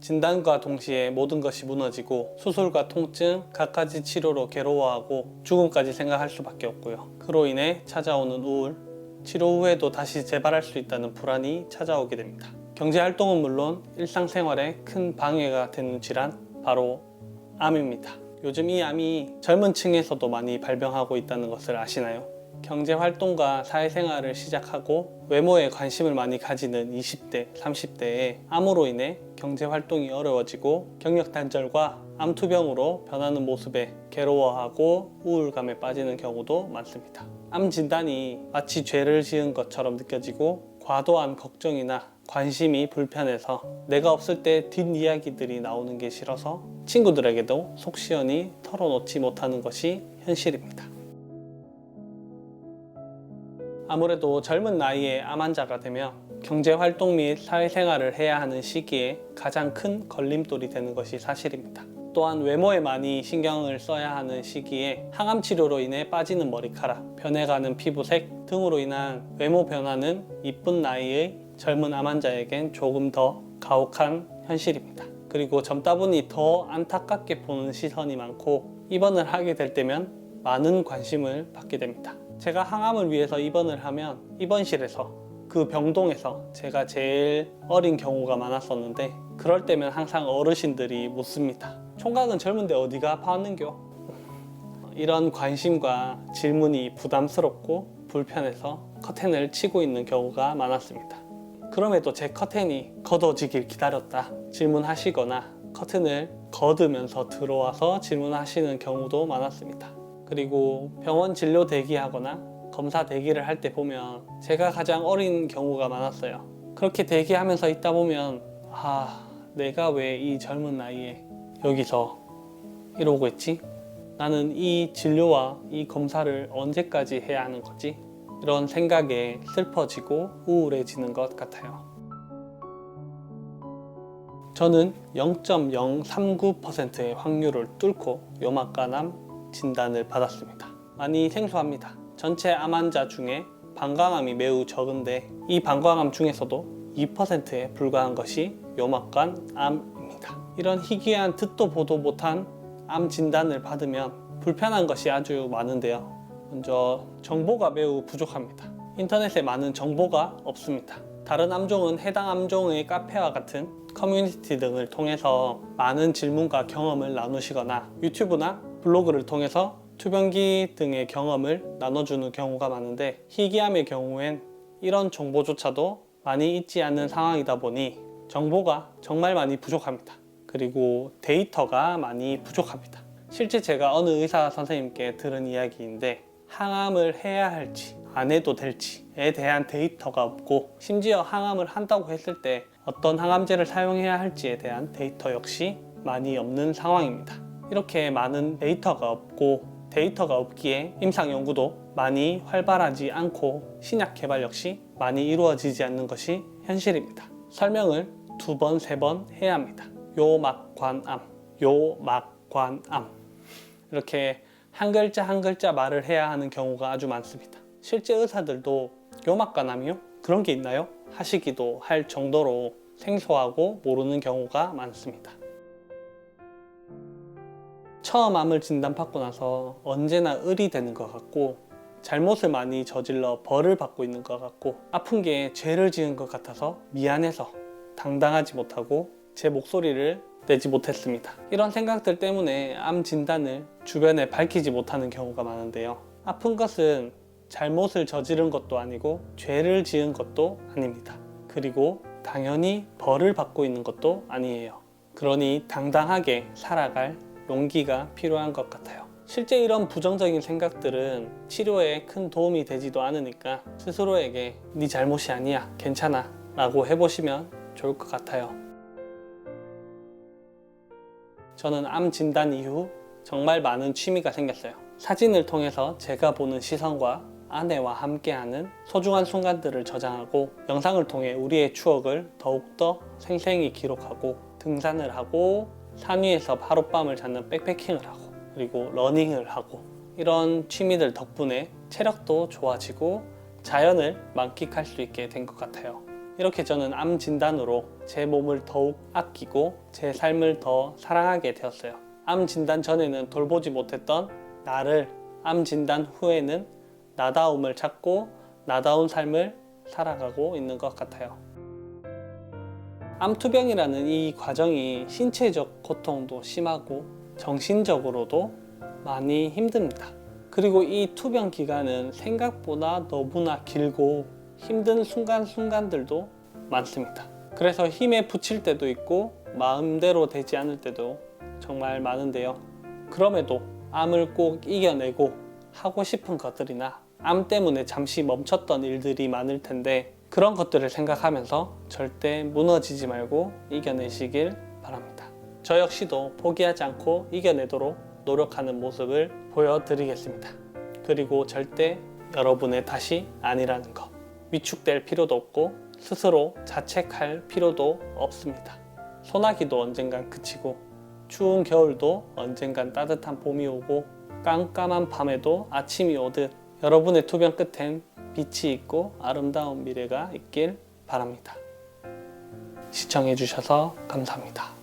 진단과 동시에 모든 것이 무너지고 수술과 통증, 갖가지 치료로 괴로워하고 죽음까지 생각할 수밖에 없고요. 그로 인해 찾아오는 우울, 치료 후에도 다시 재발할 수 있다는 불안이 찾아오게 됩니다. 경제활동은 물론 일상생활에 큰 방해가 되는 질환, 바로 암입니다. 요즘 이 암이 젊은 층에서도 많이 발병하고 있다는 것을 아시나요? 경제활동과 사회생활을 시작하고 외모에 관심을 많이 가지는 20대, 30대에 암으로 인해 경제활동이 어려워지고 경력단절과 암투병으로 변하는 모습에 괴로워하고 우울감에 빠지는 경우도 많습니다. 암 진단이 마치 죄를 지은 것처럼 느껴지고 과도한 걱정이나 관심이 불편해서 내가 없을 때 뒷이야기들이 나오는 게 싫어서 친구들에게도 속 시원히 털어놓지 못하는 것이 현실입니다. 아무래도 젊은 나이에 암 환자가 되면 경제활동 및 사회생활을 해야 하는 시기에 가장 큰 걸림돌이 되는 것이 사실입니다. 또한 외모에 많이 신경을 써야 하는 시기에 항암 치료로 인해 빠지는 머리카락, 변해가는 피부색 등으로 인한 외모 변화는 이쁜 나이의 젊은 암 환자에겐 조금 더 가혹한 현실입니다. 그리고 젊다 보니 더 안타깝게 보는 시선이 많고 입원을 하게 될 때면 많은 관심을 받게 됩니다. 제가 항암을 위해서 입원을 하면 입원실에서 그 병동에서 제가 제일 어린 경우가 많았었는데 그럴 때면 항상 어르신들이 묻습니다. 총각은 젊은데 어디가 아파왔는겨? 이런 관심과 질문이 부담스럽고 불편해서 커튼을 치고 있는 경우가 많았습니다. 그럼에도 제 커튼이 걷어지길 기다렸다 질문하시거나 커튼을 걷으면서 들어와서 질문하시는 경우도 많았습니다. 그리고 병원 진료 대기하거나 검사 대기를 할 때 보면 제가 가장 어린 경우가 많았어요. 그렇게 대기하면서 있다 보면 내가 왜 이 젊은 나이에 여기서 이러고 있지? 나는 이 진료와 이 검사를 언제까지 해야 하는 거지? 이런 생각에 슬퍼지고 우울해지는 것 같아요. 저는 0.039%의 확률을 뚫고 요막간암 진단을 받았습니다. 많이 생소합니다. 전체 암 환자 중에 방광암이 매우 적은데 이 방광암 중에서도 2%에 불과한 것이 요막간암입니다. 이런 희귀한 듣도 보도 못한 암 진단을 받으면 불편한 것이 아주 많은데요. 먼저 정보가 매우 부족합니다. 인터넷에 많은 정보가 없습니다. 다른 암종은 해당 암종의 카페와 같은 커뮤니티 등을 통해서 많은 질문과 경험을 나누시거나 유튜브나 블로그를 통해서 투병기 등의 경험을 나눠주는 경우가 많은데 희귀암의 경우엔 이런 정보조차도 많이 있지 않는 상황이다 보니 정보가 정말 많이 부족합니다. 그리고 데이터가 많이 부족합니다. 실제 제가 어느 의사 선생님께 들은 이야기인데 항암을 해야 할지 안 해도 될지에 대한 데이터가 없고 심지어 항암을 한다고 했을 때 어떤 항암제를 사용해야 할지에 대한 데이터 역시 많이 없는 상황입니다. 이렇게 많은 데이터가 없기에 임상 연구도 많이 활발하지 않고 신약 개발 역시 많이 이루어지지 않는 것이 현실입니다. 설명을 2번, 3번 해야 합니다. 요막관암, 요막관암 이렇게 한 글자 한 글자 말을 해야 하는 경우가 아주 많습니다. 실제 의사들도 요막관암이요? 그런 게 있나요? 하시기도 할 정도로 생소하고 모르는 경우가 많습니다. 처음 암을 진단받고 나서 언제나 을이 되는 것 같고 잘못을 많이 저질러 벌을 받고 있는 것 같고 아픈 게 죄를 지은 것 같아서 미안해서 당당하지 못하고 제 목소리를 내지 못했습니다. 이런 생각들 때문에 암 진단을 주변에 밝히지 못하는 경우가 많은데요. 아픈 것은 잘못을 저지른 것도 아니고 죄를 지은 것도 아닙니다. 그리고 당연히 벌을 받고 있는 것도 아니에요. 그러니 당당하게 살아갈 용기가 필요한 것 같아요. 실제 이런 부정적인 생각들은 치료에 큰 도움이 되지도 않으니까 스스로에게 네 잘못이 아니야, 괜찮아 라고 해보시면 좋을 것 같아요. 저는 암 진단 이후 정말 많은 취미가 생겼어요. 사진을 통해서 제가 보는 시선과 아내와 함께하는 소중한 순간들을 저장하고 영상을 통해 우리의 추억을 더욱더 생생히 기록하고 등산을 하고 산 위에서 하룻밤을 자는 백패킹을 하고 그리고 러닝을 하고 이런 취미들 덕분에 체력도 좋아지고 자연을 만끽할 수 있게 된 것 같아요. 이렇게 저는 암 진단으로 제 몸을 더욱 아끼고 제 삶을 더 사랑하게 되었어요. 암 진단 전에는 돌보지 못했던 나를 암 진단 후에는 나다움을 찾고 나다운 삶을 살아가고 있는 것 같아요. 암투병이라는 이 과정이 신체적 고통도 심하고 정신적으로도 많이 힘듭니다. 그리고 이 투병 기간은 생각보다 너무나 길고 힘든 순간순간들도 많습니다. 그래서 힘에 부칠 때도 있고 마음대로 되지 않을 때도 정말 많은데요. 그럼에도 암을 꼭 이겨내고 하고 싶은 것들이나 암 때문에 잠시 멈췄던 일들이 많을 텐데 그런 것들을 생각하면서 절대 무너지지 말고 이겨내시길 바랍니다. 저 역시도 포기하지 않고 이겨내도록 노력하는 모습을 보여드리겠습니다. 그리고 절대 여러분의 탓이 아니라는 것, 위축될 필요도 없고 스스로 자책할 필요도 없습니다. 소나기도 언젠간 그치고 추운 겨울도 언젠간 따뜻한 봄이 오고 깜깜한 밤에도 아침이 오듯 여러분의 투병 끝엔 빛이 있고 아름다운 미래가 있길 바랍니다. 시청해주셔서 감사합니다.